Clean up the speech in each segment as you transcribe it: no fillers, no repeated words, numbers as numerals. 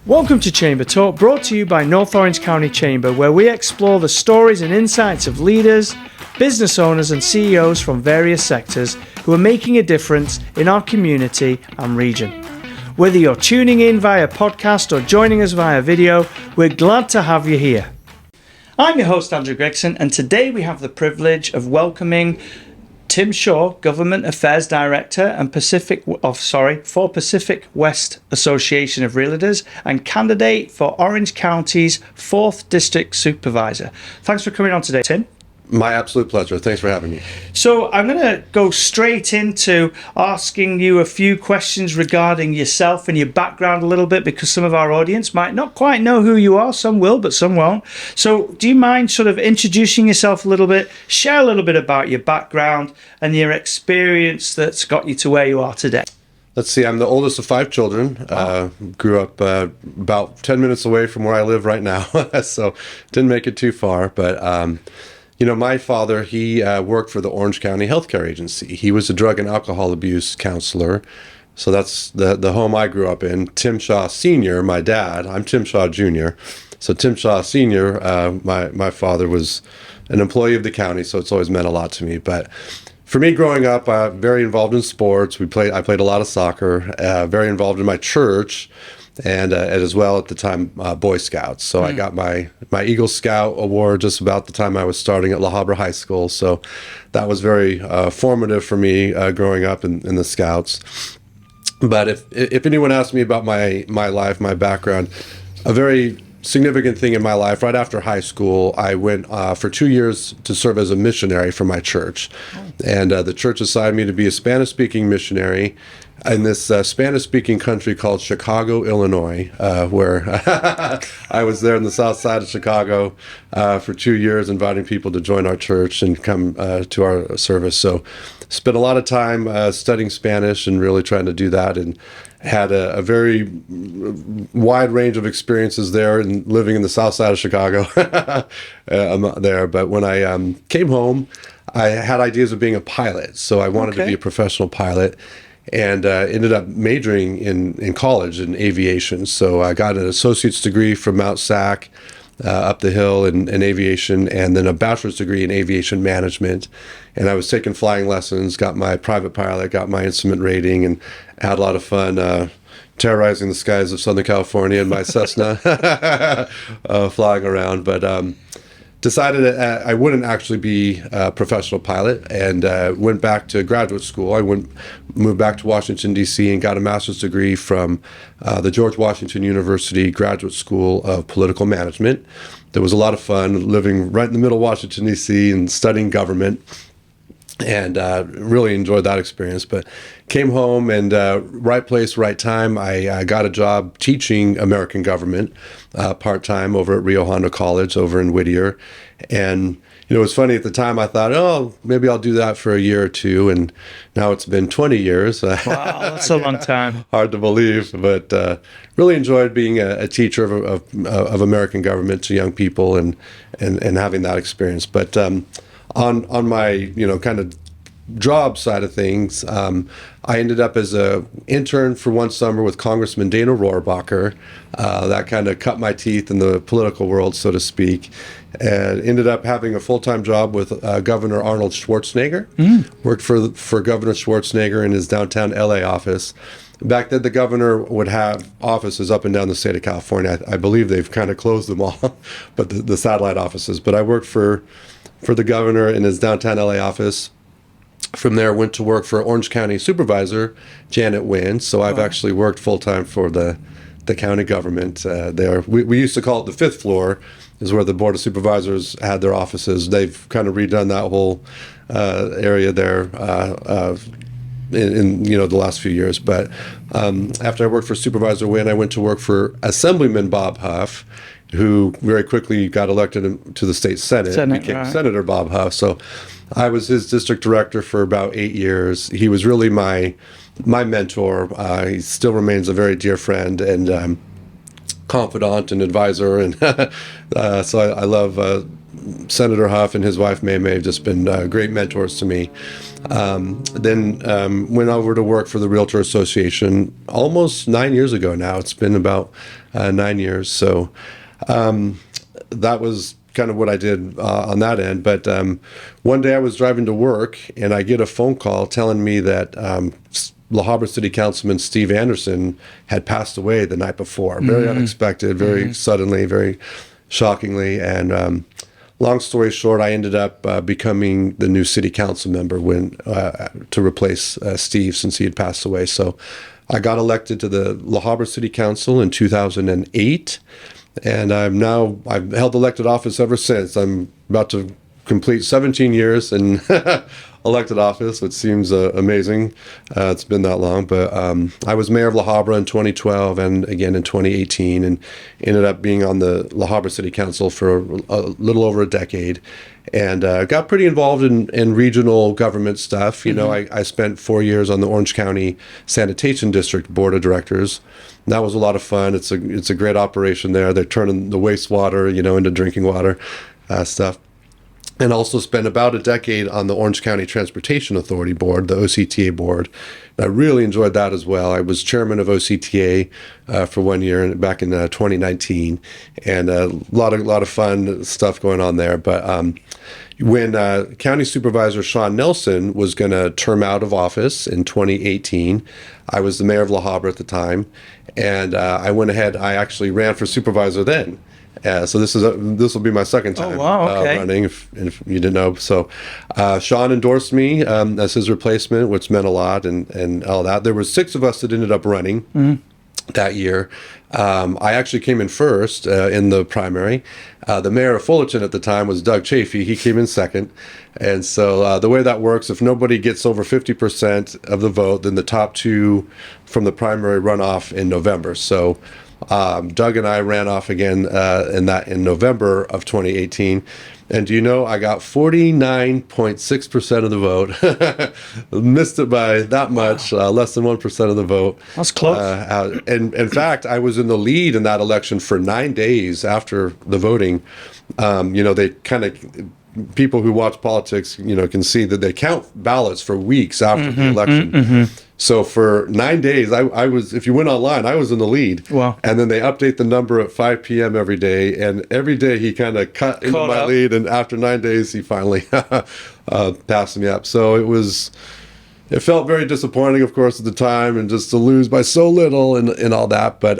Welcome to Chamber Talk, brought to you by North Orange County Chamber, where we explore the stories and insights of leaders, business owners and CEOs from various sectors who are making a difference in our community and region. Whether you're tuning in via podcast or joining us via video, we're glad to have you here. I'm your host, Andrew Gregson, and today we have the privilege of welcoming Tim Shaw, Government Affairs Director and for Pacific West Association of Realtors and candidate for Orange County's 4th District Supervisor. Thanks for coming on today, Tim. My absolute pleasure. Thanks for having me. So I'm going to go straight into asking you a few questions regarding yourself and your background a little bit, because some of our audience might not quite know who you are. Some will, but some won't. So do you mind sort of introducing yourself a little bit, share a little bit about your background and your experience that's got you to where you are today? Let's see. I'm the oldest of 5 children. Grew up about 10 minutes away from where I live right now. So didn't make it too far, but my father, he worked for the Orange County Healthcare Agency. He was a drug and alcohol abuse counselor. So that's the home I grew up in. Tim Shaw Sr., my dad, I'm Tim Shaw Jr. So Tim Shaw Sr., my father was an employee of the county, so it's always meant a lot to me. But for me growing up, very involved in sports. I played a lot of soccer, very involved in my church. And as well at the time, Boy Scouts. So I got my Eagle Scout award just about the time I was starting at La Habra High School. So that was very formative for me growing up in the Scouts. But if anyone asked me about my life, my background, a very significant thing in my life, right after high school, I went for 2 years to serve as a missionary for my church. And the church assigned me to be a Spanish-speaking missionary in this Spanish-speaking country called Chicago, Illinois, where I was there in the south side of Chicago for 2 years, inviting people to join our church and come to our service. So spent a lot of time studying Spanish and really trying to do that, and had a very wide range of experiences there and living in the south side of Chicago there. But when I came home, I had ideas of being a pilot. So I wanted to be a professional pilot, and ended up majoring in college in aviation. So I got an associate's degree from Mount Sac up the hill in aviation, and then a bachelor's degree in aviation management. And I was taking flying lessons, got my private pilot, got my instrument rating, and had a lot of fun terrorizing the skies of Southern California in my Cessna, flying around. But decided that I wouldn't actually be a professional pilot, and went back to graduate school. I moved back to Washington, D.C., and got a master's degree from the George Washington University Graduate School of Political Management. There was a lot of fun living right in the middle of Washington, D.C., and studying government, and really enjoyed that experience. But came home, and right place, right time, I got a job teaching American government part-time over at Rio Hondo College over in Whittier. And it was funny at the time. I thought, oh, maybe I'll do that for a year or two, and now it's been 20 years. Wow, that's a long time. Hard to believe, but really enjoyed being a teacher of American government to young people, and having that experience. But on my kind of job side of things, I ended up as an intern for one summer with Congressman Dana Rohrabacher. That kind of cut my teeth in the political world, so to speak, and ended up having a full-time job with Governor Arnold Schwarzenegger. Worked for Governor Schwarzenegger in his downtown LA office. Back then, the governor would have offices up and down the state of California. I believe they've kind of closed them all, but the satellite offices. But I worked for the governor in his downtown LA office. From there, went to work for Orange County Supervisor Janet Wynn. So I've actually worked full-time for the county government there. We used to call it the 5th floor, is where the Board of Supervisors had their offices. They've kind of redone that whole area there in the last few years. But after I worked for Supervisor Wynn, I went to work for Assemblyman Bob Huff, who very quickly got elected to the state Senate, became Senator Bob Huff. So I was his district director for about 8 years. He was really my mentor. He still remains a very dear friend and confidant and advisor. And so I love Senator Huff and his wife May have just been great mentors to me. Then went over to work for the Realtor Association almost 9 years ago now. It's been about 9 years. So that was kind of what I did on that end. But one day I was driving to work, and I get a phone call telling me that La Habra City Councilman Steve Anderson had passed away the night before. Very unexpected, very suddenly, very shockingly. And long story short, I ended up becoming the new city council member to replace Steve, since he had passed away. So I got elected to the La Habra City Council in 2008. And I've held elected office ever since. I'm about to complete 17 years in elected office, which seems amazing. It's been that long, but I was mayor of La Habra in 2012 and again in 2018, and ended up being on the La Habra City Council for a little over a decade, and got pretty involved in regional government stuff. You know, I spent 4 years on the Orange County Sanitation District Board of Directors. That was a lot of fun. It's a great operation there. They're turning the wastewater, into drinking water stuff. And also spent about a decade on the Orange County Transportation Authority Board, the OCTA board. I really enjoyed that as well. I was chairman of OCTA for 1 year back in 2019, and a lot of fun stuff going on there. But when County Supervisor Sean Nelson was going to term out of office in 2018, I was the mayor of La Habra at the time, and I went ahead. I actually ran for supervisor then. So this will be my second time running, if you didn't know. So Sean endorsed me as his replacement, which meant a lot, and all that. There were 6 of us that ended up running that year. I actually came in first in the primary. The mayor of Fullerton at the time was Doug Chafee. He came in second. And so the way that works, if nobody gets over 50% of the vote, then the top 2 from the primary run off in November. So Doug and I ran off again in November of 2018. And do you know, I got 49.6% of the vote. Missed it by that much, less than 1% of the vote. That's close. And in fact, I was in the lead in that election for 9 days after the voting. They kind of, people who watch politics, can see that they count ballots for weeks after the election. So for 9 days, I was, if you went online, I was in the lead. Wow. And then they update the number at 5 p.m. every day. And every day he kind of cut into my lead. And after 9 days, he finally passed me up. So it felt very disappointing, of course, at the time, and just to lose by so little and all that. But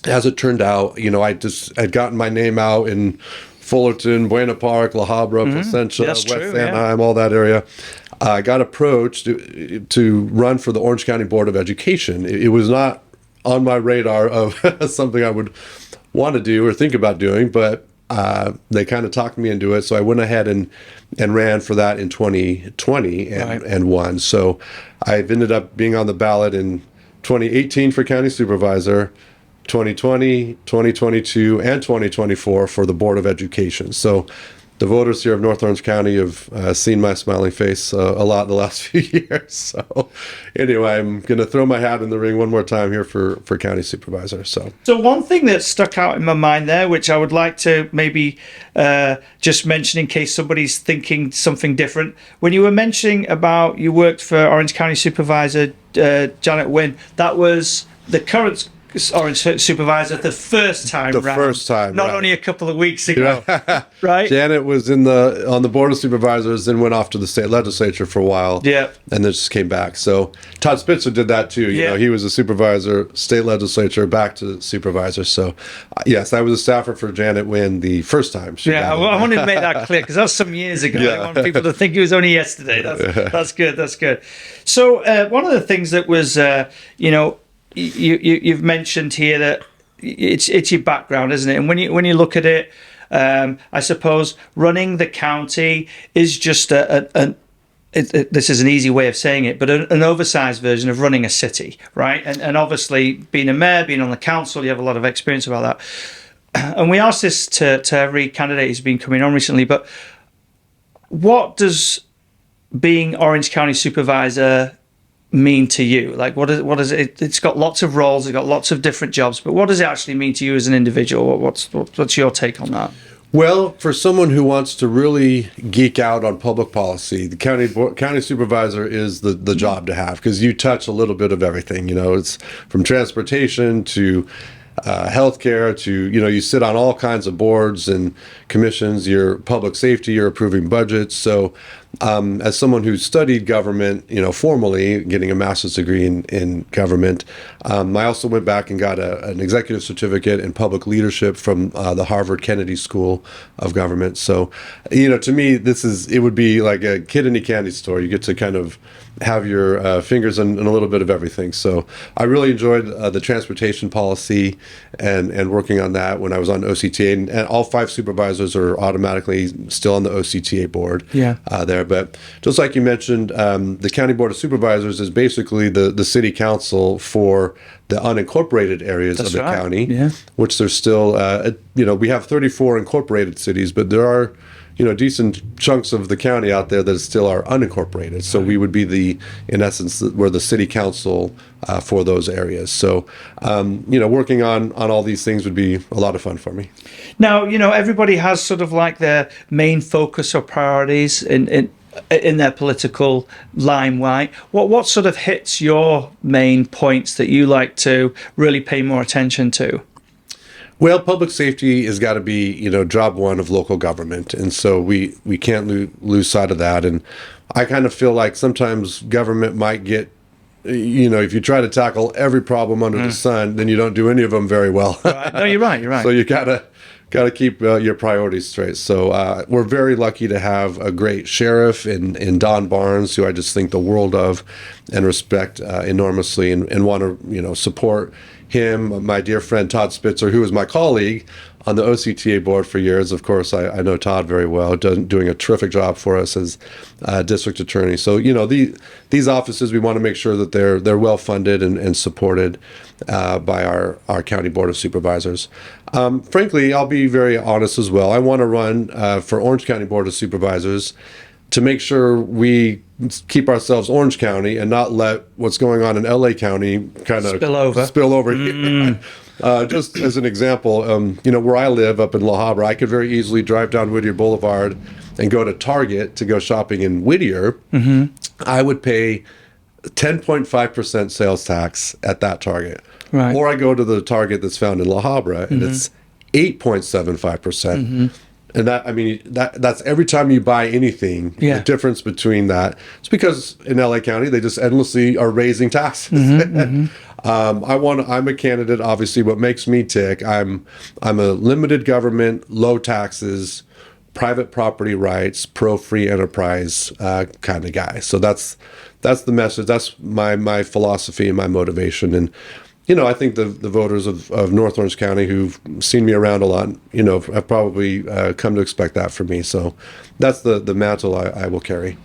as it turned out, I just had gotten my name out in Fullerton, Buena Park, La Habra, Placentia, West Anaheim, all that area. I got approached to run for the Orange County Board of Education. It was not on my radar of something I would want to do or think about doing, but they kind of talked me into it. So I went ahead and ran for that in 2020 and won. So I've ended up being on the ballot in 2018 for county supervisor, 2020, 2022, and 2024 for the Board of Education. So the voters here of North Orange County have seen my smiling face a lot in the last few years. So anyway, I'm going to throw my hat in the ring one more time here for county supervisor. So one thing that stuck out in my mind there, which I would like to maybe just mention in case somebody's thinking something different. When you were mentioning about you worked for Orange County Supervisor Janet Wynn, that was the current Orange Supervisor the first time round. First time, not only a couple of weeks ago. Right? Janet was on the Board of Supervisors, then went off to the state legislature for a while. Yeah. And then just came back. So Todd Spitzer did that too. You know, he was a supervisor, state legislature, back to supervisor. So yes, I was a staffer for Janet Wynn the first time. I wanted to make that clear because that was some years ago. I want people to think it was only yesterday. That's good. That's good. So one of the things that was, you've mentioned here that it's your background, isn't it? And when you look at it, I suppose running the county is just this is an easy way of saying it, but an oversized version of running a city, right? And obviously, being a mayor, being on the council, you have a lot of experience about that. And we asked this to every candidate who's been coming on recently, but what does being Orange County Supervisor mean to you? Like, what is it? It's got lots of roles, it's got lots of different jobs, but what does it actually mean to you as an individual? What's your take on that? Well, for someone who wants to really geek out on public policy, the county supervisor is the job to have, because you touch a little bit of everything. It's from transportation to healthcare to, you sit on all kinds of boards and commissions, you're public safety, you're approving budgets. So as someone who studied government, formally, getting a master's degree in government, I also went back and got an executive certificate in public leadership from the Harvard Kennedy School of Government. So, to me, it would be like a kid in a candy store. You get to kind of have your fingers in a little bit of everything. So I really enjoyed the transportation policy and working on that when I was on OCTA, and all 5 supervisors are automatically still on the OCTA board there. But just like you mentioned, the County Board of Supervisors is basically the city council for the unincorporated areas of the county, which there's still, we have 34 incorporated cities, but there are decent chunks of the county out there that still are unincorporated. So we would be in essence, we're the city council for those areas. So, working on all these things would be a lot of fun for me. Now, everybody has sort of like their main focus or priorities in their political limelight. What sort of hits your main points that you like to really pay more attention to? Well, public safety has got to be, job one of local government. And so we can't lose sight of that. And I kind of feel like sometimes government might get, if you try to tackle every problem under the sun, then you don't do any of them very well. Right. No, you're right. So you gotta keep your priorities straight. So we're very lucky to have a great sheriff in Don Barnes, who I just think the world of and respect enormously, and want to, support him. My dear friend Todd Spitzer, who was my colleague on the OCTA board for years. Of course, I know Todd very well, doing a terrific job for us as district attorney. So, these offices, we want to make sure that they're well funded and supported by our county board of supervisors. Frankly, I'll be very honest as well. I want to run for Orange County Board of Supervisors to make sure we keep ourselves Orange County and not let what's going on in LA County kind of spill over here. Just as an example, where I live up in La Habra, I could very easily drive down Whittier Boulevard and go to Target to go shopping in Whittier. I would pay 10.5% sales tax at that Target. Right. Or I go to the Target that's found in La Habra and it's 8.75%. And that's every time you buy anything, the difference between that. It's because in LA County, they just endlessly are raising taxes. I'm a candidate, obviously. What makes me tick, I'm a limited government, low taxes, private property rights, pro-free enterprise kind of guy. So that's the message. That's my philosophy and my motivation. And I think the voters of North Orange County, who've seen me around a lot, have probably come to expect that from me. So that's the mantle I will carry.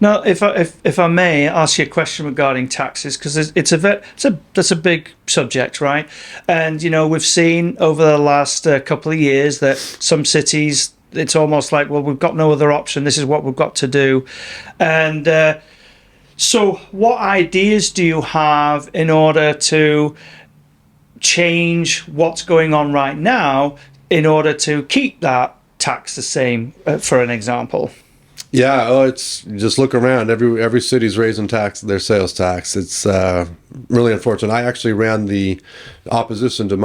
Now, if I may ask you a question regarding taxes, because that's a big subject, right? And we've seen over the last couple of years that some cities, it's almost like, well, we've got no other option. This is what we've got to do, and so what ideas do you have in order to change what's going on right now in order to keep that tax the same, for an example? Yeah, it's just look around. Every city's raising their sales tax. It's really unfortunate. I actually ran the opposition to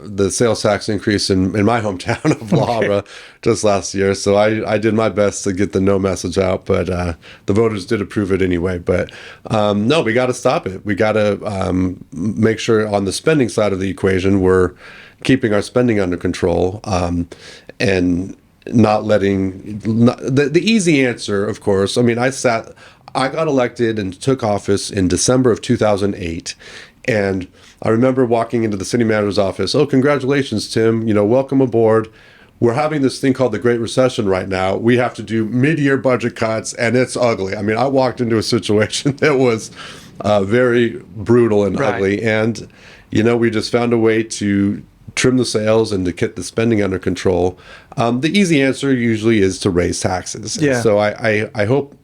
the sales tax increase in my hometown of La Habra just last year. So I did my best to get the no message out, but the voters did approve it anyway. But no, we got to stop it. We got to make sure on the spending side of the equation, we're keeping our spending under control and not letting the easy answer, of course. I mean, I got elected and took office in December of 2008. And I remember walking into the city manager's office. Oh, congratulations, Tim. Welcome aboard. We're having this thing called the Great Recession right now. We have to do mid-year budget cuts, and it's ugly. I mean, I walked into a situation that was very brutal and ugly. And, we just found a way to trim the sales and to get the spending under control. The easy answer usually is to raise taxes. Yeah. So I hope,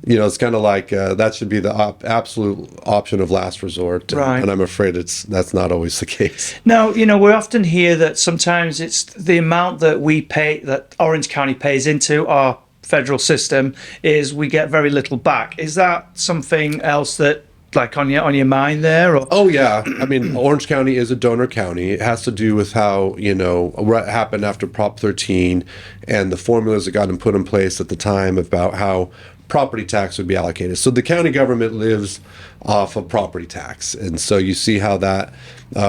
it's kind of like that should be the absolute option of last resort. Right. And I'm afraid that's not always the case. Now, we often hear that sometimes it's the amount that we pay, that Orange County pays into our federal system, is we get very little back. Is that something else that like on your mind there? Or? Oh yeah, I mean, Orange County is a donor county. It has to do with how, what happened after Prop 13 and the formulas that got put in place at the time about how property tax would be allocated. So the county government lives off of property tax, and so you see how that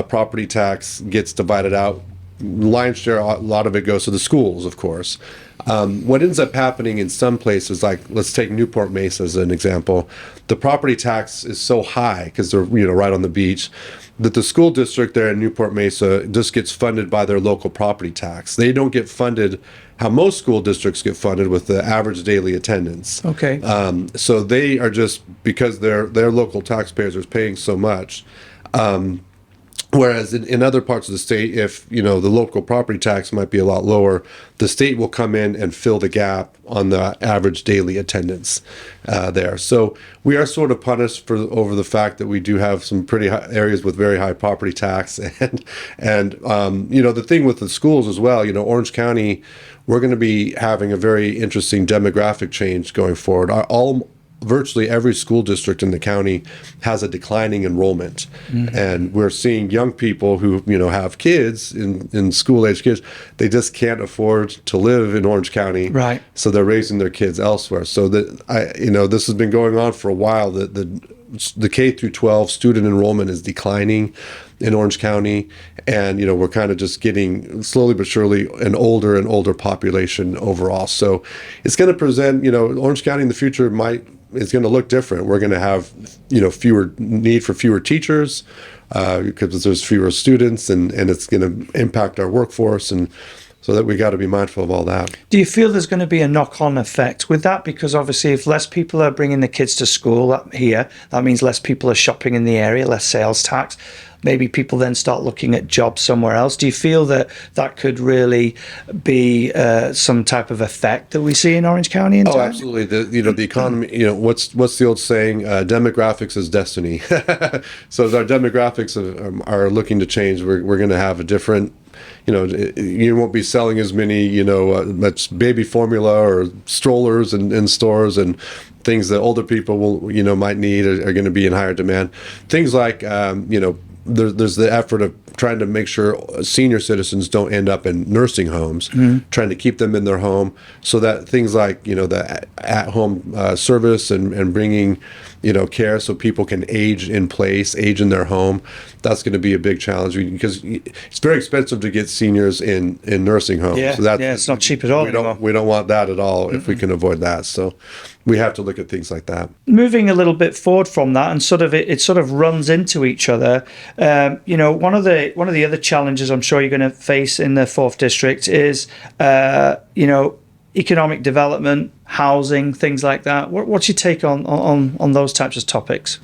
property tax gets divided out. Lion's share, a lot of it goes to the schools, of course. What ends up happening in some places, like let's take Newport Mesa as an example, the property tax is so high because they're right on the beach that the school district there in Newport Mesa just gets funded by their local property tax. They don't get funded how most school districts get funded with the average daily attendance. Okay. So they are just, because their local taxpayers are paying so much. Whereas in other parts of the state, if the local property tax might be a lot lower, the state will come in and fill the gap on the average daily attendance there. So we are sort of punished over the fact that we do have some pretty high areas with very high property tax, and the thing with the schools as well. Orange County, we're going to be having a very interesting demographic change going forward. Virtually every school district in the county has a declining enrollment. And we're seeing young people who have kids in school age kids, they just can't afford to live in Orange County, right? So they're raising their kids elsewhere. So that this has been going on for a while. The K through 12 student enrollment is declining in Orange County, and we're kind of just getting slowly but surely an older and older population overall. So it's going to present, Orange County in the future is going to look different. We're going to have fewer teachers because there's fewer students, and it's going to impact our workforce, and so that we got to be mindful of all that. Do you feel there's going to be a knock-on effect with that? Because obviously if less people are bringing the kids to school that means less people are shopping in the area, less sales tax. Maybe people then start looking at jobs somewhere else. Do you feel that could really be some type of effect that we see in Orange County in time? Absolutely. The economy, what's the old saying? Demographics is destiny. So as our demographics are looking to change, we're going to have a different, you won't be selling as many, much baby formula or strollers in stores, and things that older people will, might need are going to be in higher demand. Things like, there's the effort of trying to make sure senior citizens don't end up in nursing homes, trying to keep them in their home, so that things like, the at-home service and bringing, care so people can age in place, age in their home. That's going to be a big challenge because it's very expensive to get seniors in nursing homes. Yeah, so it's not cheap at all anymore. We don't want that at all if we can avoid that. So we have to look at things like that. Moving a little bit forward from that, and it sort of runs into each other. One of the other challenges I'm sure you're going to face in the 4th District is, economic development, housing, things like that. What's your take on those types of topics?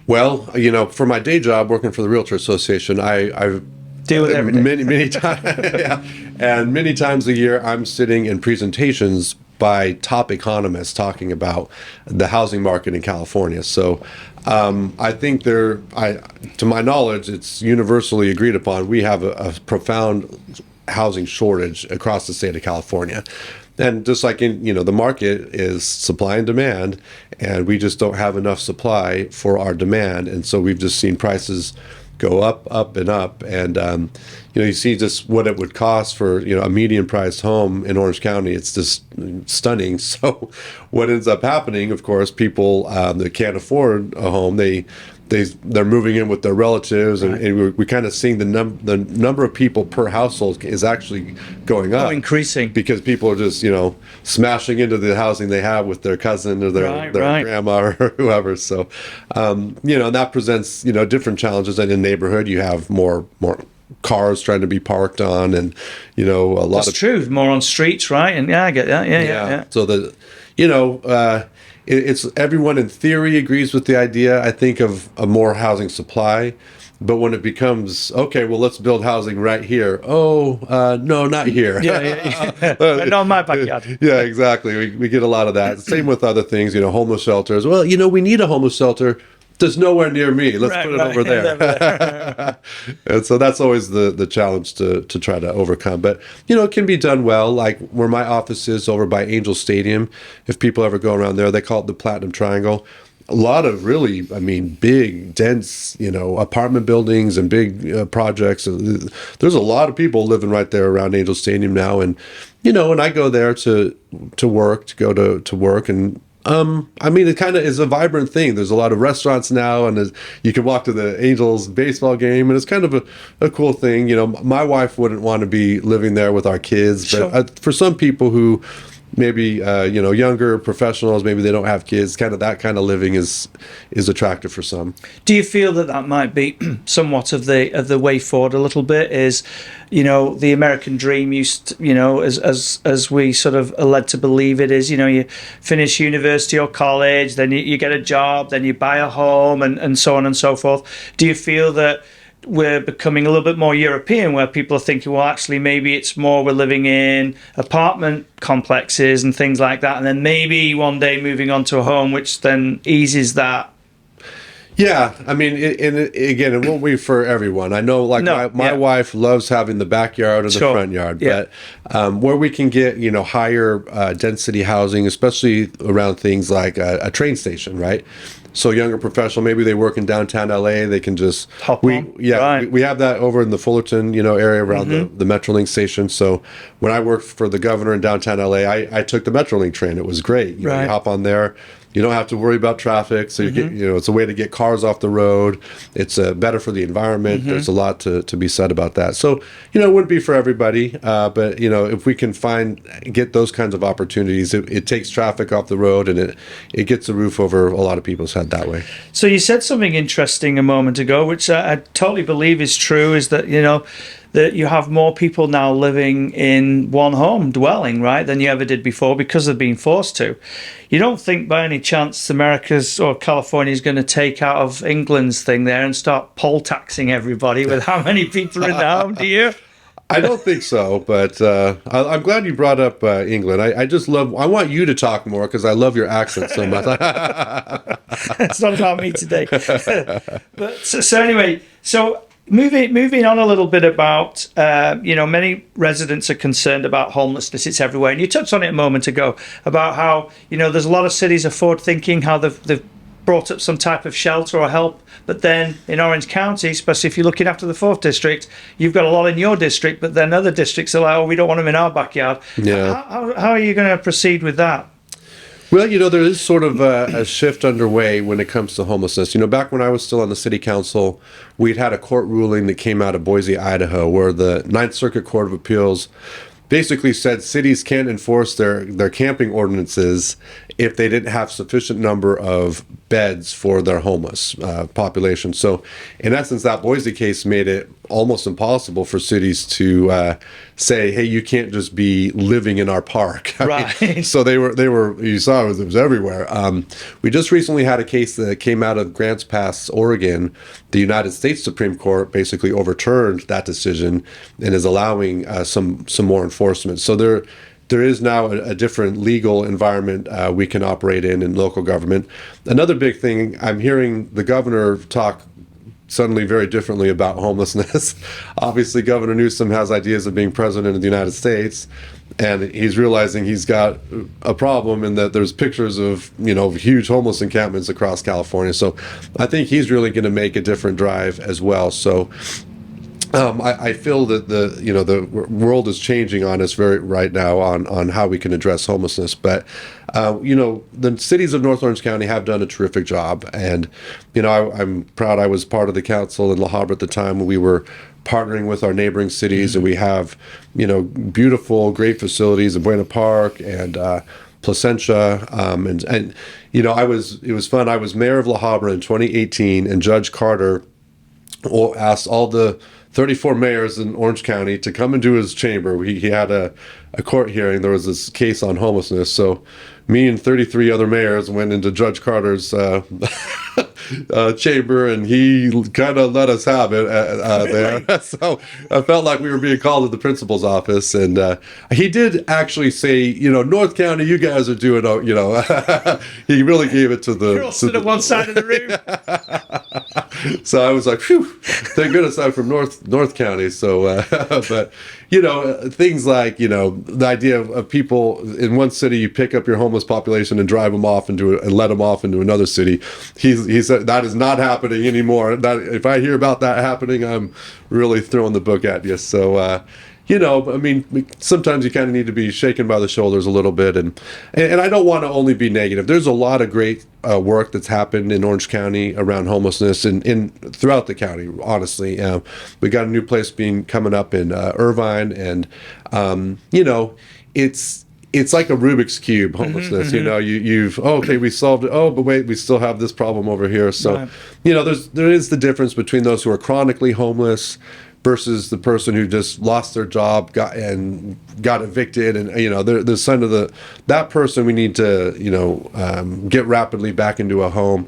Well, for my day job working for the Realtor Association, I deal with everything. Many times, yeah, and many times a year I'm sitting in presentations by top economists talking about the housing market in California. So I think to my knowledge, it's universally agreed upon, we have a profound housing shortage across the state of California. And just like in, the market is supply and demand, and we just don't have enough supply for our demand. And so we've just seen prices go up and up. And, you see just what it would cost for, a median priced home in Orange County. It's just stunning. So what ends up happening, of course, people that can't afford a home, they're moving in with their relatives, right. and we're kind of seeing the number of people per household is actually going up, increasing, because people are just smashing into the housing they have with their cousin or their grandma or whoever. So and that presents different challenges. And in the neighborhood, you have more cars trying to be parked on, and a lot. That's true. More on streets, right? And I get that. Yeah. So it's everyone in theory agrees with the idea, I think, of a more housing supply. But when it becomes, okay, well, let's build housing right here. Oh, no, not here. Yeah. Not in my backyard. Yeah, exactly. We get a lot of that. Same with other things, homeless shelters. Well, we need a homeless shelter. There's nowhere near me. Let's put it over there. And so that's always the challenge to try to overcome. But, it can be done well. Like where my office is over by Angel Stadium, if people ever go around there, they call it the Platinum Triangle. a lot of really, I mean, big, dense, apartment buildings and big projects. There's a lot of people living right there around Angel Stadium now. And, and I go there to work, to work. And, I mean, it kind of is a vibrant thing. There's a lot of restaurants now, and you can walk to the Angels baseball game, and it's kind of a cool thing. My wife wouldn't want to be living there with our kids, but Sure. for some people who maybe younger professionals, maybe they don't have kids, kind of that kind of living is attractive for some. Do you feel that might be somewhat of the way forward a little bit? Is the American dream used to, as we sort of are led to believe it is, you finish university or college, then you get a job, then you buy a home, and so on and so forth. Do you feel that we're becoming a little bit more European, where people are thinking, well, actually, maybe it's more we're living in apartment complexes and things like that, and then maybe one day moving on to a home, which then eases that? Yeah, I mean, again, it won't be for everyone. I know, like, my wife loves having the backyard or the front yard, but where we can get, higher density housing, especially around things like a train station, right? So younger professional, maybe they work in downtown LA, they can just we have that over in the Fullerton, area around the Metrolink station. So when I worked for the governor in downtown LA, I took the Metrolink train. It was great. You hop on there. You don't have to worry about traffic, so you get, it's a way to get cars off the road. It's better for the environment. There's a lot to be said about that. So, it wouldn't be for everybody, but if we can get those kinds of opportunities, it takes traffic off the road, and it gets a roof over a lot of people's head that way. So you said something interesting a moment ago, which I totally believe is true, is that that you have more people now living in one home dwelling, right, than you ever did before, because they're being forced to. You don't think by any chance America's or California is going to take out of England's thing there and start poll taxing everybody with how many people are in the home, do you? I don't think so, but I'm glad you brought up England. I want you to talk more, because I love your accent so much. It's not about me today. But so anyway, Moving on a little bit about, many residents are concerned about homelessness. It's everywhere. And you touched on it a moment ago about how, there's a lot of cities are forward thinking, how they've brought up some type of shelter or help. But then in Orange County, especially if you're looking after the 4th district, you've got a lot in your district, but then other districts are like, oh, we don't want them in our backyard. Yeah. How are you going to proceed with that? Well, there is sort of a shift underway when it comes to homelessness. Back when I was still on the city council, we'd had a court ruling that came out of Boise, Idaho, where the Ninth Circuit Court of Appeals basically said cities can't enforce their camping ordinances if they didn't have sufficient number of beds for their homeless population. So in essence, that Boise case made it almost impossible for cities to say, hey, you can't just be living in our park. Right. So they were, you saw it was everywhere. We just recently had a case that came out of Grants Pass, Oregon. The United States Supreme Court basically overturned that decision and is allowing some more enforcement. So there is now a different legal environment we can operate in local government. Another big thing, I'm hearing the governor talk suddenly very differently about homelessness. Obviously, Governor Newsom has ideas of being president of the United States, and he's realizing he's got a problem in that there's pictures of, huge homeless encampments across California. So I think he's really going to make a different drive as well. So I feel that the world is changing on us right now on how we can address homelessness. But the cities of North Orange County have done a terrific job, and I'm proud I was part of the council in La Habra at the time when we were partnering with our neighboring cities, and we have beautiful, great facilities in Buena Park and Placentia, and it was fun. I was mayor of La Habra in 2018, and Judge Carter asked all the 34 mayors in Orange County to come into his chamber. He had a court hearing. There was this case on homelessness. So me and 33 other mayors went into Judge Carter's chamber, and he kind of let us have it there. So I felt like we were being called to the principal's office. And he did actually say, North County, you guys are doing, he really gave it to the... You're all stood at one side of the room. So I was like, phew, thank goodness I'm from North County. So, but things like the idea of people in one city, you pick up your homeless population and drive them off and let them off into another city. He said that is not happening anymore. That if I hear about that happening, I'm really throwing the book at you. So. Sometimes you kind of need to be shaken by the shoulders a little bit, and I don't want to only be negative. There's a lot of great work that's happened in Orange County around homelessness and throughout the county. Honestly, we got a new place coming up in Irvine, and it's like a Rubik's Cube homelessness. Okay, we solved it. Oh, but wait, we still have this problem over here. So, right. There is the difference between those who are chronically homeless versus the person who just lost their job, got evicted, and there's some of that person we need to get rapidly back into a home.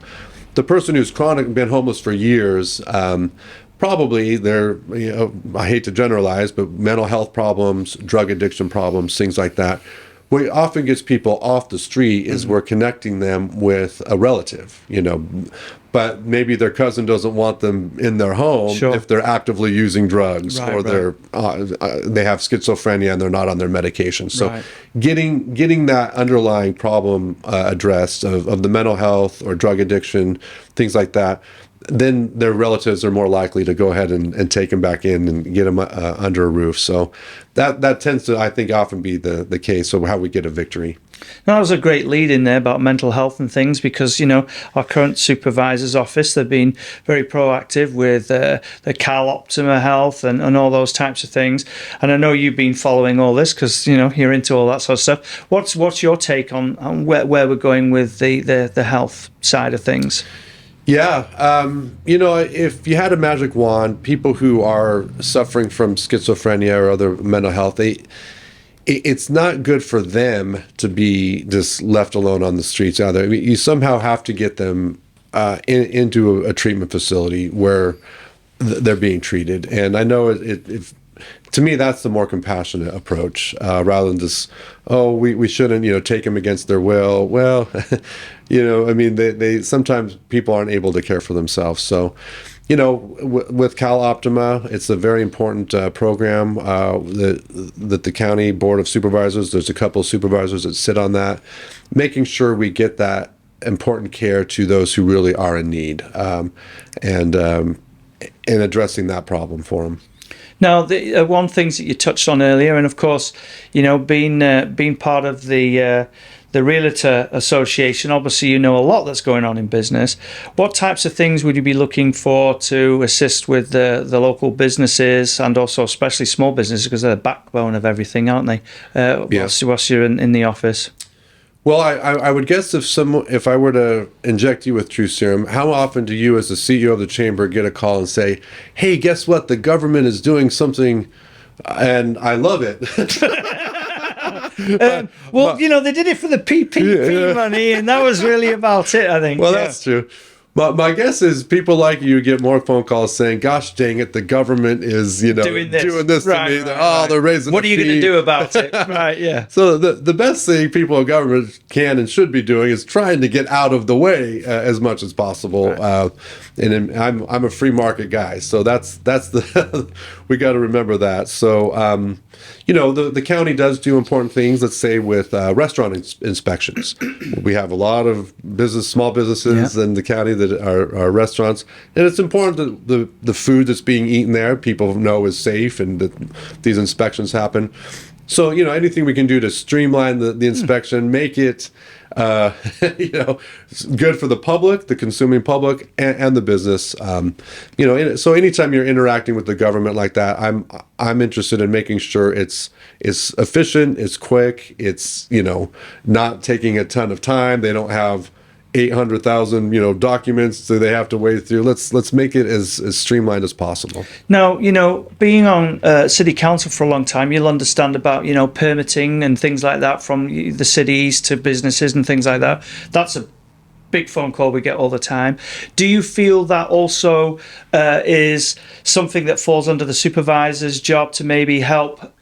The person who's been homeless for years, probably they're I hate to generalize, but mental health problems, drug addiction problems, things like that. What often gets people off the street is we're connecting them with a relative, but maybe their cousin doesn't want them in their home if they're actively using drugs, or they have schizophrenia and they're not on their medication. So getting that underlying problem addressed of the mental health or drug addiction, things like that, then their relatives are more likely to go ahead and take them back in and get them under a roof. So that tends to, I think, often be the case of how we get a victory. That was a great lead in there about mental health and things, because our current supervisor's office, they've been very proactive with the Cal Optima Health and all those types of things. And I know you've been following all this because you're into all that sort of stuff. What's your take on where we're going with the health side of things? Yeah, if you had a magic wand, people who are suffering from schizophrenia or other mental health, it's not good for them to be just left alone on the streets either. I mean, you somehow have to get them into a treatment facility where they're being treated. And I know to me, that's the more compassionate approach, rather than just, we shouldn't, take them against their will. Well, they sometimes people aren't able to care for themselves. So, with Cal Optima, it's a very important program that the county board of supervisors, there's a couple of supervisors that sit on that, making sure we get that important care to those who really are in need, and addressing that problem for them. Now, the one things that you touched on earlier, and of course, being part of the Realtor Association, obviously a lot that's going on in business. What types of things would you be looking for to assist with the local businesses, and also especially small businesses, because they're the backbone of everything, aren't they? Whilst you're in the office. Well, I would guess if I were to inject you with truth serum, how often do you, as the CEO of the chamber, get a call and say, "Hey, guess what? The government is doing something, and I love it." They did it for the PPP money, and that was really about it, I think. Well, that's true. But my guess is people like you get more phone calls saying, "Gosh dang it, the government is doing this to me. They're raising. What are you going to do about it?" Right? Yeah. So the best thing people in government can and should be doing is trying to get out of the way as much as possible. Right. And I'm a free market guy, so that's the we got to remember that. So the county does do important things. Let's say with restaurant inspections, we have a lot of small businesses in the county that are restaurants, and it's important that the food that's being eaten there, people know is safe, and that these inspections happen. So anything we can do to streamline the inspection, make it good for the public, the consuming public, and the business. So anytime you're interacting with the government like that, I'm interested in making sure it's efficient, it's quick, it's not taking a ton of time. They don't have 800,000 documents so they have to wade through. Let's make it as streamlined as possible. Now, being on city council for a long time, you'll understand about permitting and things like that from the cities to businesses and things like that. That's a big phone call we get all the time. Do you feel that also is something that falls under the supervisor's job to maybe help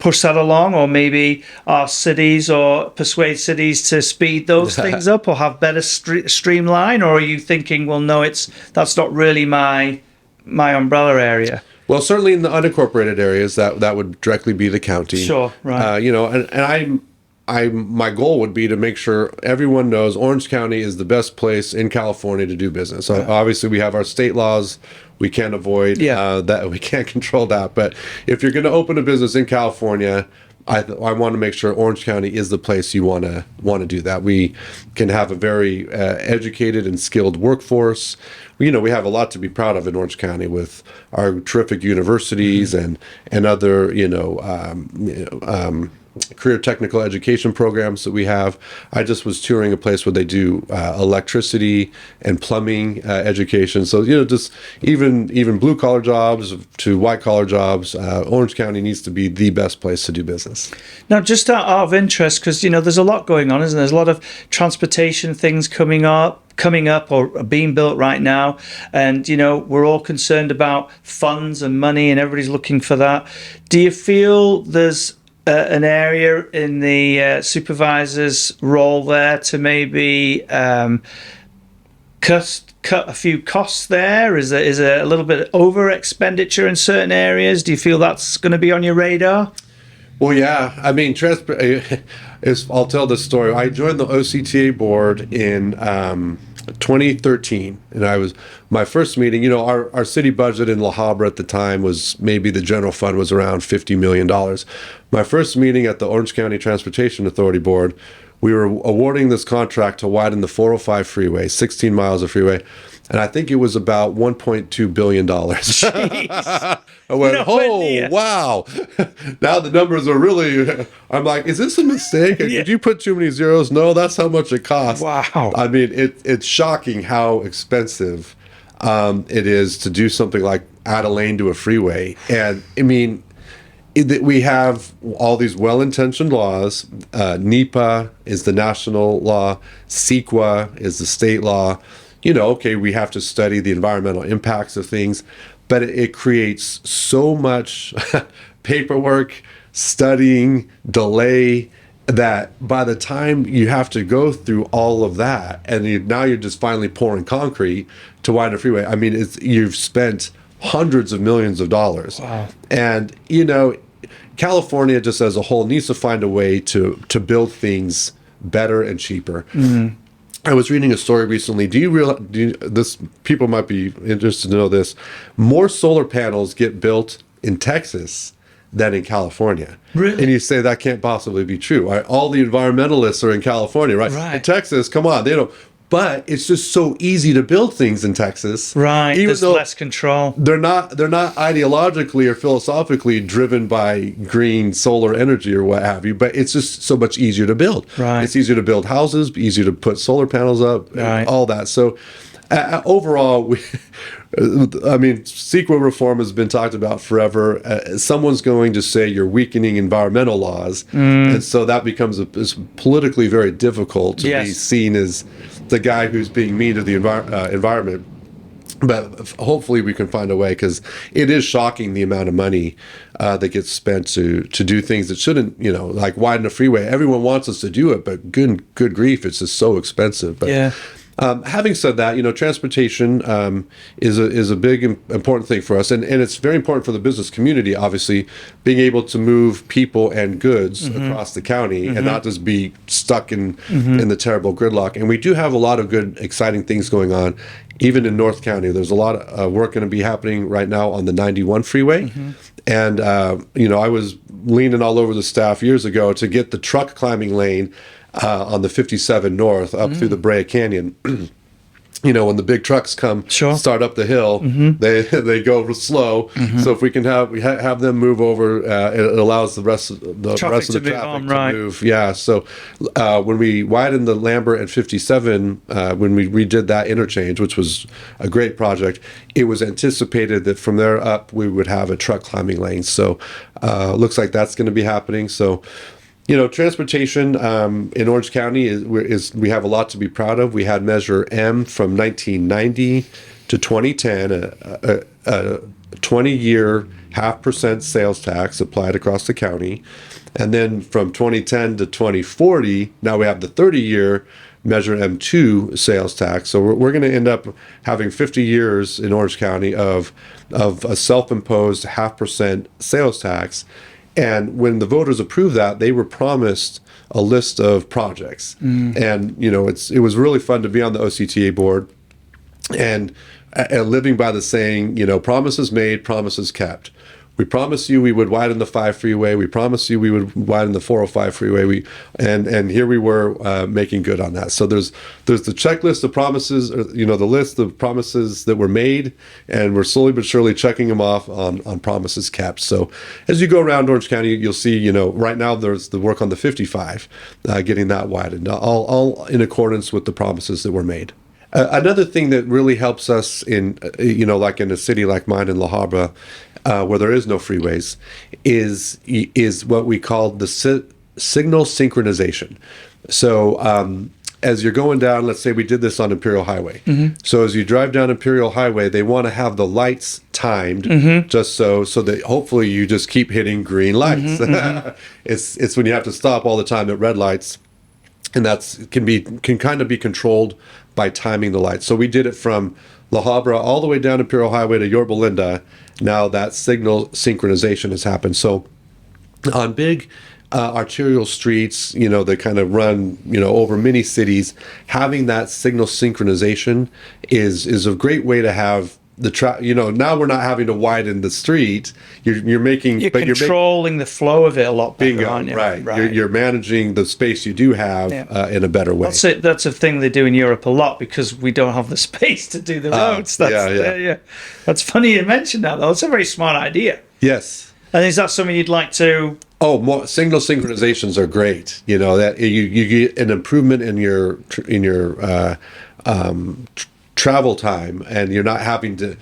push that along, or maybe our cities or persuade cities to speed those things up or have better streamline? Or are you thinking, well, no, that's not really my umbrella area? Well, certainly in the unincorporated areas, that would directly be the county. Sure, right. My goal would be to make sure everyone knows Orange County is the best place in California to do business. So obviously, we have our state laws we can't avoid that, we can't control that. But if you're going to open a business in California, I want to make sure Orange County is the place you want to do that. We can have a very educated and skilled workforce. We have a lot to be proud of in Orange County with our terrific universities and other career technical education programs that we have. I just was touring a place where they do electricity and plumbing education. So just even blue collar jobs to white collar jobs, Orange County needs to be the best place to do business. Now, just out of interest, because there's a lot going on, isn't there? There's a lot of transportation things coming up or being built right now, and we're all concerned about funds and money, and everybody's looking for that. Do you feel there's an area in the supervisor's role there to maybe cut a few costs there? Is there a little bit of over expenditure in certain areas? Do you feel that's going to be on your radar? Well, yeah. I mean, I'll tell this story. I joined the OCTA board in 2013, and my first meeting, our city budget in La Habra at the time was maybe the general fund was around $50 million. My first meeting at the Orange County Transportation Authority Board, we were awarding this contract to widen the 405 freeway, 16 miles of freeway, and I think it was about $1.2 billion. Jeez. I went, wow. Now the numbers are really, I'm like, is this a mistake? Did you put too many zeros? No, that's how much it costs. Wow. I mean, it's shocking how expensive it is to do something like add a lane to a freeway. And I mean, we have all these well-intentioned laws. NEPA is the national law. CEQA is the state law. Okay, we have to study the environmental impacts of things, but it creates so much paperwork, studying, delay, that by the time you have to go through all of that, and now you're just finally pouring concrete to widen a freeway. I mean, you've spent hundreds of millions of dollars. Wow. And, California just as a whole needs to find a way to build things better and cheaper. Mm-hmm. I was reading a story recently. This people might be interested to know this. More solar panels get built in Texas than in California. Really? And you say that can't possibly be true. Right? All the environmentalists are in California, right? In Texas, come on, they don't. But it's just so easy to build things in Texas. Right. There's less control. They're not ideologically or philosophically driven by green solar energy or what have you, but it's just so much easier to build. Right. It's easier to build houses, easier to put solar panels up, right. All that. So overall, CEQA reform has been talked about forever. Someone's going to say you're weakening environmental laws, and so that becomes it's politically very difficult to be seen as the guy who's being mean to the environment. But hopefully we can find a way, because it is shocking the amount of money that gets spent to do things that shouldn't, like widen a freeway. Everyone wants us to do it, but good grief, it's just so expensive. But, having said that, transportation is a big important thing for us, and it's very important for the business community. Obviously, being able to move people and goods across the county and not just be stuck in the terrible gridlock. And we do have a lot of good, exciting things going on. Even in North County, there's a lot of work going to be happening right now on the 91 freeway. And I was leaning all over the staff years ago to get the truck climbing lane on the 57 North up through the Brea Canyon. When the big trucks come, start up the hill, they go slow. So if we can have them move over, it allows the rest of the traffic to move. Yeah. So when we widened the Lambert and 57, when we redid that interchange, which was a great project, it was anticipated that from there up we would have a truck climbing lane. So looks like that's going to be happening. So. Transportation in Orange County is we have a lot to be proud of. We had Measure M from 1990 to 2010, a 20-year 0.5% sales tax applied across the county. And then from 2010 to 2040, now we have the 30-year Measure M2 sales tax. So we're going to end up having 50 years in Orange County of a self-imposed 0.5% sales tax. And when the voters approved that, they were promised a list of projects. And, you know, it was really fun to be on the OCTA board and living by the saying, you know, promises made, promises kept. We promised you we would widen the 5 freeway. We promised you we would widen the 405 freeway. And here we were making good on that. So there's the checklist of promises, you know, the list of promises that were made, and we're slowly but surely checking them off on promises kept. So as you go around Orange County, you'll see, you know, right now there's the work on the 55, getting that widened, all in accordance with the promises that were made. Another thing that really helps us in, you know, like in a city like mine in La Habra, where there is no freeways, is what we call the signal synchronization. So as you're going down, let's say we did this on Imperial Highway. So as you drive down Imperial Highway, they want to have the lights timed just so that hopefully you just keep hitting green lights. It's when you have to stop all the time at red lights. And can kind of be controlled by timing the lights. So we did it from La Habra all the way down Imperial Highway to Yorba Linda. Now that signal synchronization has happened. So on big arterial streets, you know, that kind of run, you know, over many cities, having that signal synchronization is a great way to have you know, now we're not having to widen the street. You're controlling the flow of it a lot better, aren't you? Right. You're managing the space you do have in a better way. That's a thing they do in Europe a lot because we don't have the space to do the roads. That's funny you mentioned that, though. It's a very smart idea. Yes. And is that something you'd like to? Oh, more signal synchronizations are great. You know that you get an improvement in your travel time, and you're not having to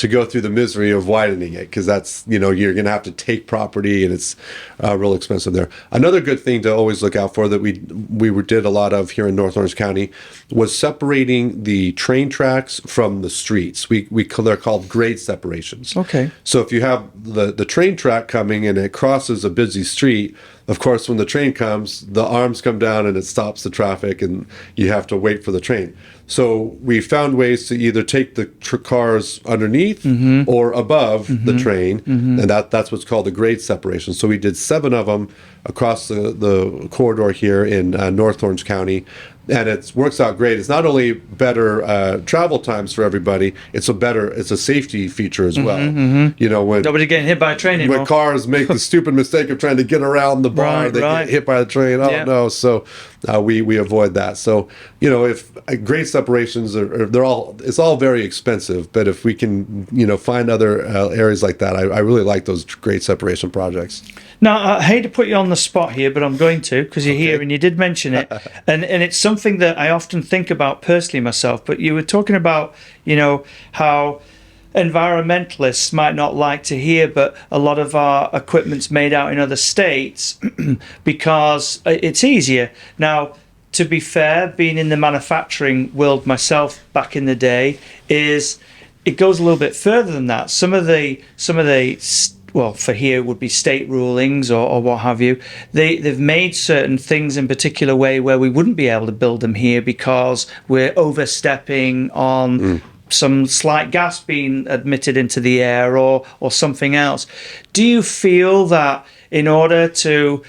go through the misery of widening it, because that's, you know, you're going to have to take property, and it's real expensive there. Another good thing to always look out for that we did a lot of here in North Orange County was separating the train tracks from the streets. They're called grade separations. Okay. So if you have the train track coming and it crosses a busy street, of course, when the train comes, the arms come down and it stops the traffic, and you have to wait for the train. So we found ways to either take the cars underneath or above the train, and that's what's called the grade separation. So we did 7 of them across the corridor here in North Orange County, and it works out great. It's not only better travel times for everybody, it's a safety feature as well. You know, when nobody getting hit by a train anymore. When cars make the stupid mistake of trying to get around the bar, they get hit by the train. Oh no! So we avoid that. So, you know, if grade separations it's all very expensive, but if we can, you know, find other areas like that, I really like those grade separation projects. Now, I hate to put you on the spot here, but I'm going to, because you're here and you did mention it. and it's something that I often think about personally myself. But you were talking about, you know, how environmentalists might not like to hear, but a lot of our equipment's made out in other states because it's easier. Now, to be fair, being in the manufacturing world myself back in the day, it goes a little bit further than that. Some of the well, for here it would be state rulings or what have you. They've made certain things in particular way where we wouldn't be able to build them here because we're overstepping on some slight gas being admitted into the air or something else. Do you feel that in order to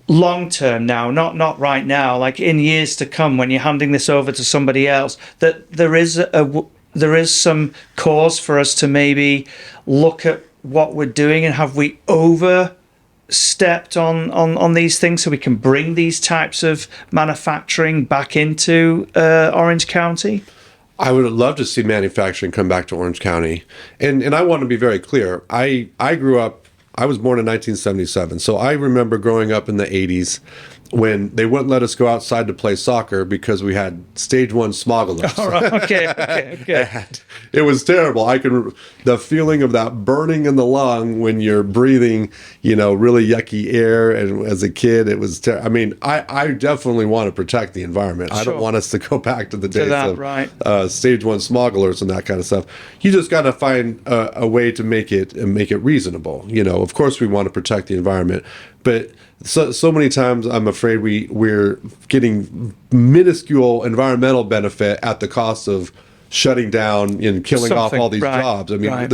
long term now, not right now, like in years to come when you're handing this over to somebody else, that there is some cause for us to maybe look at what we're doing, and have we overstepped on these things so we can bring these types of manufacturing back into Orange County? I would love to see manufacturing come back to Orange County. And I want to be very clear. I was born in 1977, so I remember growing up in the 80s when they wouldn't let us go outside to play soccer because we had stage 1 smog alerts. All right. Okay. And it was terrible. The feeling of that burning in the lung when you're breathing, really yucky air. And as a kid, it was I mean, I definitely want to protect the environment. I don't want us to go back to the days of stage 1 smog alerts and that kind of stuff. You just got to find a way to make it reasonable. Of course we want to protect the environment, but so many times I'm afraid we're getting minuscule environmental benefit at the cost of shutting down and killing off all these jobs. I mean,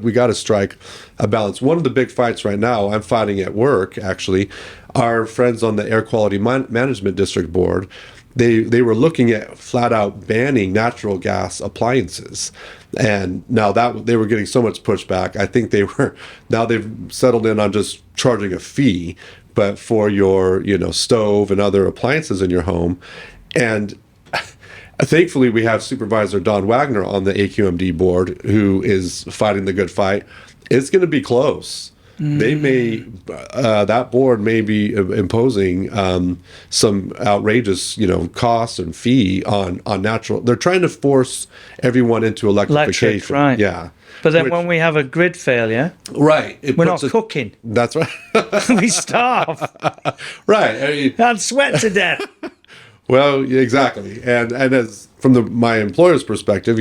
we got to strike a balance. One of the big fights right now I'm fighting at work, actually, our friends on the Air Quality Management District Board, they were looking at flat out banning natural gas appliances. And now that they were getting so much pushback, I think they've settled in on just charging a fee, but for your, stove and other appliances in your home. And thankfully, we have Supervisor Don Wagner on the AQMD board who is fighting the good fight. It's going to be close. They may, that board may be imposing some outrageous, cost and fee on natural. They're trying to force everyone into electrification. Electric, right? Yeah. But then when we have a grid failure, right, we're not cooking. That's right. We starve. Right. I mean, and sweat to death. Well, exactly. And as from my employer's perspective,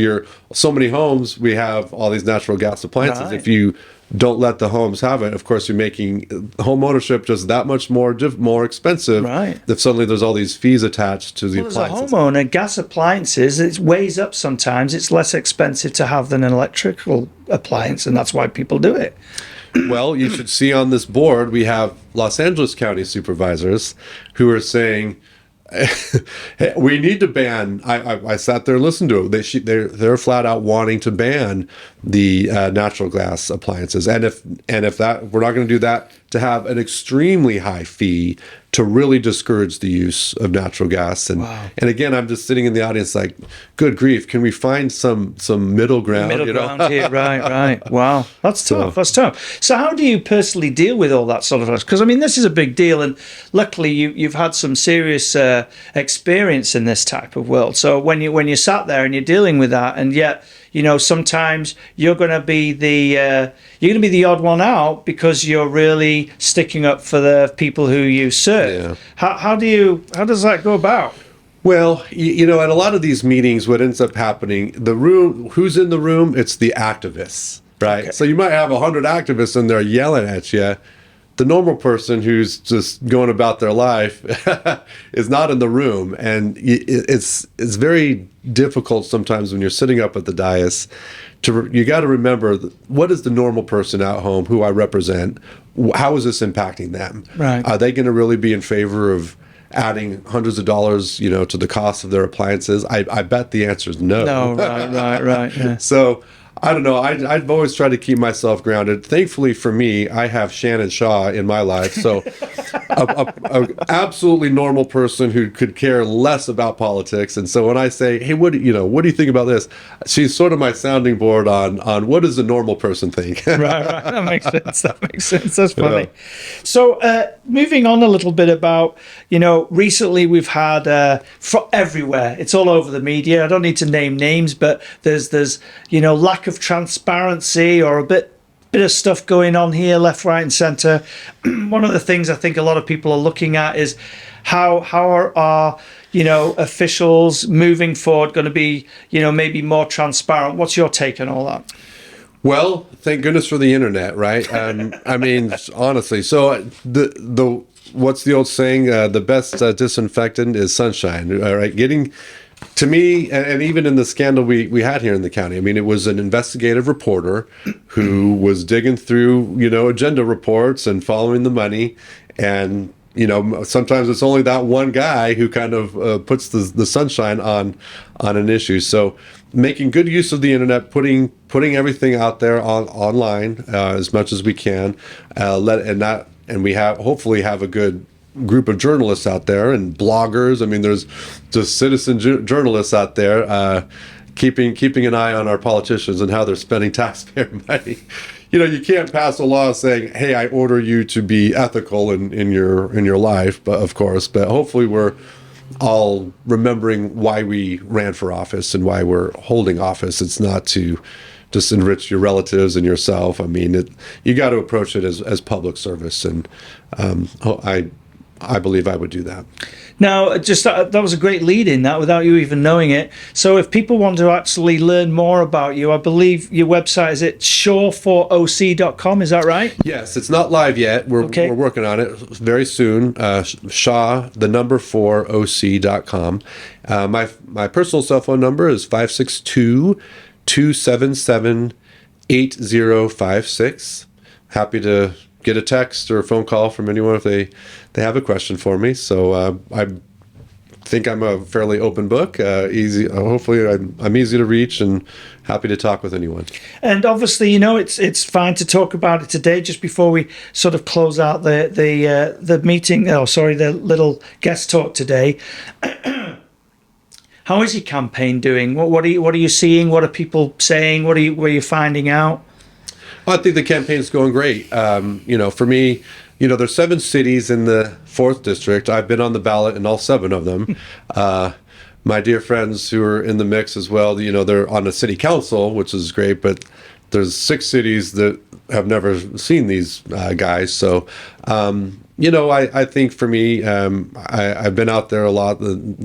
so many homes, we have all these natural gas appliances. Right. If you don't let the homes have it, of course, you're making home ownership just that much more expensive. Right. If suddenly there's all these fees attached to the appliances. As a homeowner, gas appliances, it weighs up sometimes. It's less expensive to have than an electrical appliance, and that's why people do it. Well, you should see on this board, we have Los Angeles County supervisors who are saying, we need to ban. I sat there and listened to it. They're flat out wanting to ban the natural gas appliances, and if that we're not going to do that, to have an extremely high fee to really discourage the use of natural gas. And and again, I'm just sitting in the audience like, good grief, can we find some middle ground? Ground here, right. Wow, that's tough. That's tough. So how do you personally deal with all that sort of stuff? Because I mean, this is a big deal, and luckily you've had some serious experience in this type of world. So when you sat there and you're dealing with that, and yet sometimes you're going to be the odd one out because you're really sticking up for the people who you serve. Yeah. How does that go about? Well, at a lot of these meetings, what ends up happening, who's in the room? It's the activists, right? Okay. So you might have 100 activists in there yelling at you. The normal person who's just going about their life is not in the room, and it's very difficult sometimes when you're sitting up at the dais. You got to remember, what is the normal person at home who I represent? How is this impacting them? Right. Are they going to really be in favor of adding hundreds of dollars, to the cost of their appliances? I bet the answer is no. No, right. Yeah. So I don't know. I've always tried to keep myself grounded. Thankfully for me, I have Shannon Shaw in my life. So a absolutely normal person who could care less about politics. And so when I say, hey, what do you think about this? She's sort of my sounding board on what does a normal person think? Right. That makes sense. That's funny. Yeah. So moving on a little bit about, recently we've had from everywhere. It's all over the media. I don't need to name names, but there's lack of transparency or a bit of stuff going on here, left, right, and centre. One of the things I think a lot of people are looking at is how are our officials moving forward going to be maybe more transparent. What's your take on all that? Well, thank goodness for the internet, right? I mean, honestly. So the what's the old saying? The best disinfectant is sunshine. Right? To me, and even in the scandal we had here in the county, I mean, it was an investigative reporter who was digging through, agenda reports and following the money. And, sometimes it's only that one guy who kind of puts the sunshine on an issue. So making good use of the internet, putting everything out there online as much as we can, and we hopefully have a good group of journalists out there and bloggers. I mean, there's just citizen journalists out there keeping an eye on our politicians and how they're spending taxpayer money. you can't pass a law saying, "Hey, I order you to be ethical in your life," but of course, but hopefully we're all remembering why we ran for office and why we're holding office. It's not to just enrich your relatives and yourself. I mean, you got to approach it as public service, and I believe I would do that. Now, just that was a great lead in that without you even knowing it. So if people want to actually learn more about you, I believe your website is at shaw4oc.com, is that right? Yes, it's not live yet. We're working on it very soon. Shaw, the number 4oc.com. My personal cell phone number is 562-277-8056. Happy to get a text or a phone call from anyone if they have a question for me. So I think I'm a fairly open book, easy. Hopefully I'm easy to reach and happy to talk with anyone. And obviously, it's fine to talk about it today just before we sort of close out the meeting. The little guest talk today. How is your campaign doing? What are you seeing? What are people saying? What are you finding out? I think the campaign's going great. For me, there's 7 cities in the 4th district. I've been on the ballot in all 7 of them. My dear friends who are in the mix as well, they're on the city council, which is great, but there's 6 cities that have never seen these guys. So, I think for me, I've been out there a lot,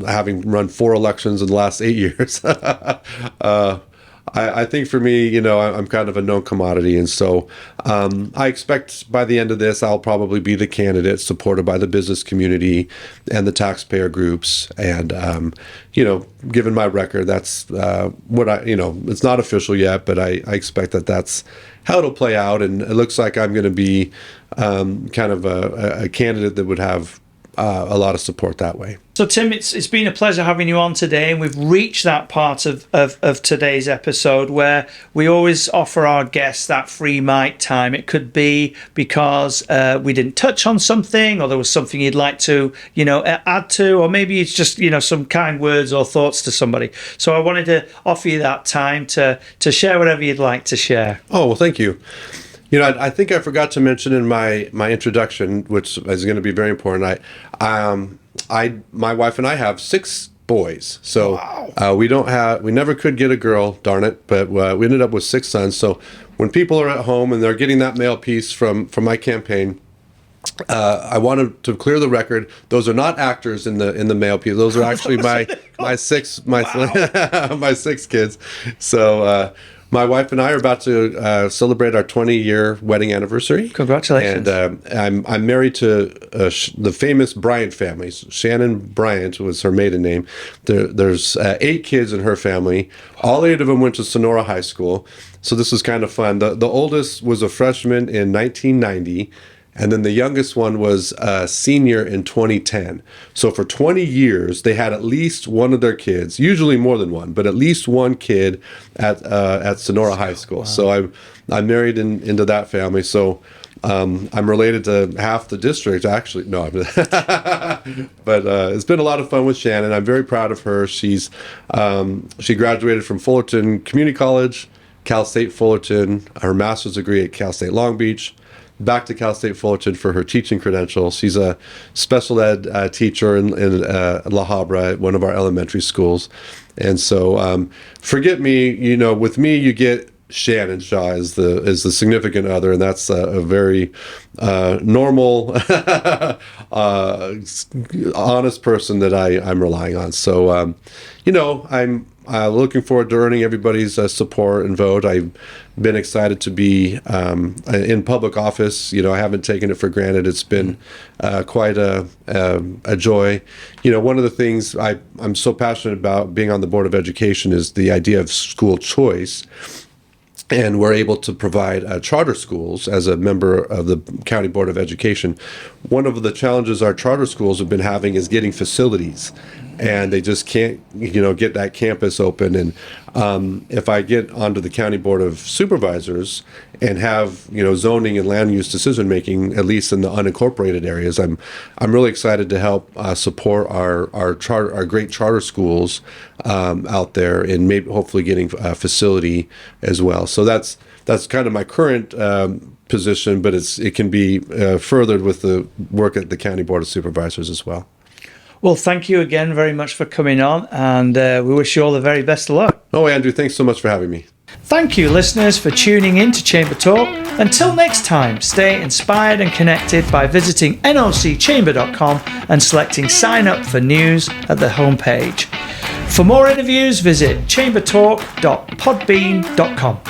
having run 4 elections in the last 8 years. I think for me, I'm kind of a known commodity. And so I expect by the end of this, I'll probably be the candidate supported by the business community and the taxpayer groups. And, given my record, that's what it's not official yet, but I expect that's how it'll play out. And it looks like I'm going to be kind of a candidate that would have a lot of support that way. So Tim, it's been a pleasure having you on today, and we've reached that part of today's episode where we always offer our guests that free mic time. It could be because we didn't touch on something, or there was something you'd like to add to, or maybe it's just some kind words or thoughts to somebody. So I wanted to offer you that time to share whatever you'd like to share. Oh, well, thank you. I think I forgot to mention in my introduction, which is going to be very important. My wife and I have 6 boys, so wow. We never could get a girl, darn it, but we ended up with 6 sons. So when people are at home and they're getting that mail piece from my campaign, I wanted to clear the record. Those are not actors in the mail piece. Those are actually my 6 my 6 kids. So. My wife and I are about to celebrate our 20-year wedding anniversary. Congratulations! And I'm married to the famous Bryant family. Shannon Bryant was her maiden name. There's 8 kids in her family. All 8 of them went to Sonora High School. So this was kind of fun. The oldest was a freshman in 1990. And then the youngest one was a senior in 2010. So for 20 years, they had at least one of their kids, usually more than one, but at least one kid at Sonora High School. Wow. So I'm married into that family. So I'm related to half the district, actually. No, but it's been a lot of fun with Shannon. I'm very proud of her. She graduated from Fullerton Community College, Cal State Fullerton, her master's degree at Cal State Long Beach. Back to Cal State Fullerton for her teaching credentials. She's a special ed teacher in La Habra at one of our elementary schools. And so forget me, with me you get Shannon Shaw is the significant other, and that's a very normal, honest person that I'm relying on. So, I'm looking forward to earning everybody's support and vote. I've been excited to be in public office. I haven't taken it for granted. It's been quite a joy. One of the things I'm so passionate about being on the Board of Education is the idea of school choice. And we're able to provide charter schools as a member of the County Board of Education. One of the challenges our charter schools have been having is getting facilities. And they just can't, get that campus open. And if I get onto the County Board of Supervisors and have, zoning and land use decision making, at least in the unincorporated areas, I'm really excited to help support our great charter schools out there, and maybe hopefully getting a facility as well. So that's that's kind of my current position, but it can be furthered with the work at the County Board of Supervisors as well. Well, thank you again very much for coming on, and we wish you all the very best of luck. Oh, Andrew, thanks so much for having me. Thank you, listeners, for tuning in to Chamber Talk. Until next time, stay inspired and connected by visiting nocchamber.com and selecting Sign Up for News at the homepage. For more interviews, visit chambertalk.podbean.com.